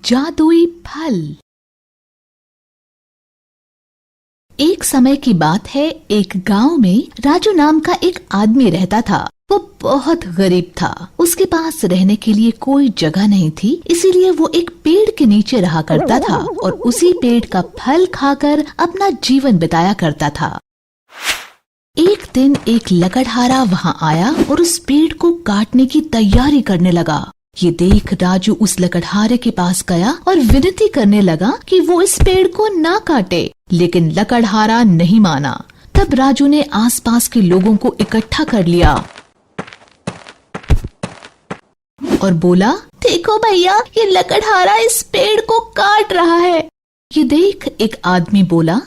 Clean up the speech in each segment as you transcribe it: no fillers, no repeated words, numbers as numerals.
जादुई फल। एक समय की बात है, एक गांव में राजू नाम का एक आदमी रहता था। वो बहुत गरीब था। उसके पास रहने के लिए कोई जगह नहीं थी, इसीलिए वो एक पेड़ के नीचे रहा करता था और उसी पेड़ का फल खाकर अपना जीवन बिताया करता था। एक दिन एक लकड़हारा वहाँ आया और उस पेड़ को काटने की तैयारी करने लगा। ये देख राजू उस लकड़हारे के पास गया और विनती करने लगा कि वो इस पेड़ को ना काटे, लेकिन लकड़हारा नहीं माना। तब राजू ने आसपास के लोगों को इकट्ठा कर लिया और बोला, देखो भैया, ये लकड़हारा इस पेड़ को काट रहा है। ये देख एक आदमी बोला,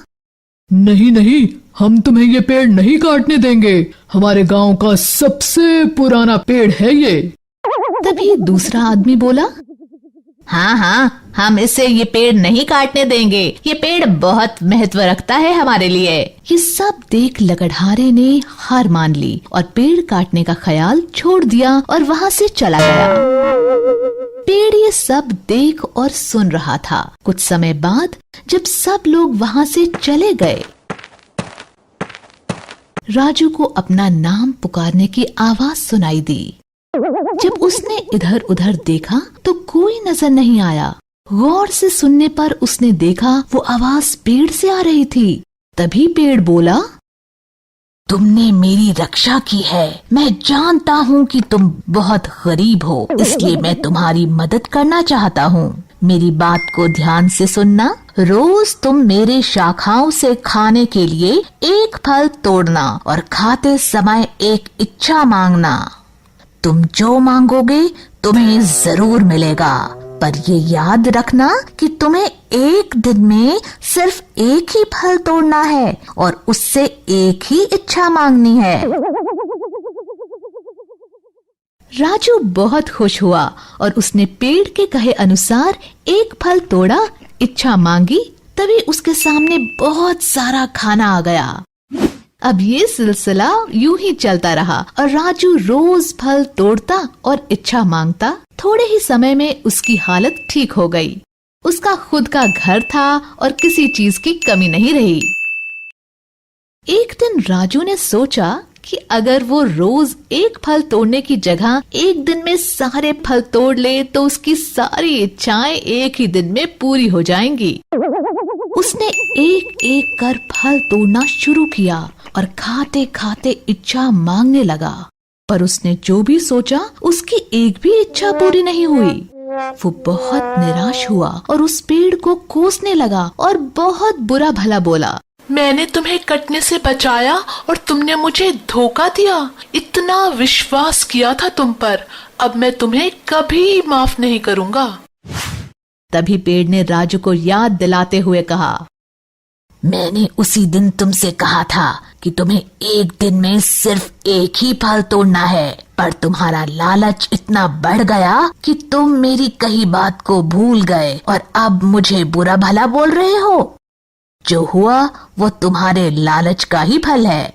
नहीं नहीं, हम तुम्हें ये पेड़ नहीं काटने देंगे। हमारे गांव का सबसे पुराना पेड़ है ये। तभी दूसरा आदमी बोला, हाँ हाँ, हम इससे ये पेड़ नहीं काटने देंगे। ये पेड़ बहुत महत्व रखता है हमारे लिए। ये सब देख लकड़हारे ने हार मान ली और पेड़ काटने का ख्याल छोड़ दिया और वहाँ से चला गया। पेड़ ये सब देख और सुन रहा था। कुछ समय बाद जब सब लोग वहाँ से चले गए, राजू को अपना नाम पुकारने की आवाज सुनाई दी। जब उसने इधर उधर देखा तो कोई नजर नहीं आया। गौर से सुनने पर उसने देखा वो आवाज पेड़ से आ रही थी। तभी पेड़ बोला, तुमने मेरी रक्षा की है। मैं जानता हूँ कि तुम बहुत गरीब हो, इसलिए मैं तुम्हारी मदद करना चाहता हूँ। मेरी बात को ध्यान से सुनना। रोज तुम मेरे शाखाओं से खाने के लिए एक फल तोड़ना और खाते समय एक इच्छा मांगना। तुम जो मांगोगे तुम्हें जरूर मिलेगा, पर ये याद रखना कि तुम्हें एक दिन में सिर्फ एक ही फल तोड़ना है और उससे एक ही इच्छा मांगनी है। राजू बहुत खुश हुआ और उसने पेड़ के कहे अनुसार एक फल तोड़ा, इच्छा मांगी। तभी उसके सामने बहुत सारा खाना आ गया। अब ये सिलसिला यूं ही चलता रहा और राजू रोज फल तोड़ता और इच्छा मांगता। थोड़े ही समय में उसकी हालत ठीक हो गई। उसका खुद का घर था और किसी चीज की कमी नहीं रही। एक दिन राजू ने सोचा कि अगर वो रोज एक फल तोड़ने की जगह एक दिन में सारे फल तोड़ ले तो उसकी सारी इच्छाएं एक ही दिन में पूरी हो जाएंगी। उसने एक एक कर फल तोड़ना शुरू किया और खाते खाते इच्छा मांगने लगा, पर उसने जो भी सोचा उसकी एक भी इच्छा पूरी नहीं हुई। वो बहुत निराश हुआ और उस पेड़ को कोसने लगा और बहुत बुरा भला बोला, मैंने तुम्हें कटने से बचाया और तुमने मुझे धोखा दिया। इतना विश्वास किया था तुम पर, अब मैं तुम्हें कभी माफ नहीं करूँगा। तभी पेड़ ने राजू को याद दिलाते हुए कहा, मैंने उसी दिन तुमसे कहा था कि तुम्हें एक दिन में सिर्फ एक ही फल तोड़ना है, पर तुम्हारा लालच इतना बढ़ गया कि तुम मेरी कही बात को भूल गए और अब मुझे बुरा भला बोल रहे हो। जो हुआ वो तुम्हारे लालच का ही फल है।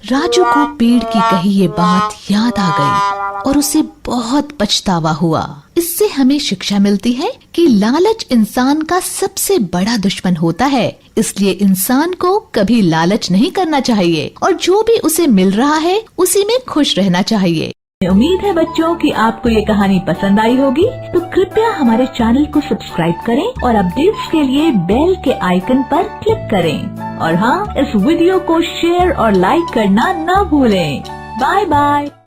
राजू को पेड़ की कही ये बात याद आ गई और उसे बहुत पछतावा हुआ। इससे हमें शिक्षा मिलती है कि लालच इंसान का सबसे बड़ा दुश्मन होता है, इसलिए इंसान को कभी लालच नहीं करना चाहिए और जो भी उसे मिल रहा है उसी में खुश रहना चाहिए। उम्मीद है बच्चों कि आपको ये कहानी पसंद आई होगी, तो कृपया हमारे चैनल को सब्सक्राइब करें और अपडेट्स के लिए बेल के आइकन पर क्लिक करें। और हाँ, इस वीडियो को शेयर और लाइक करना ना भूलें। Bye bye.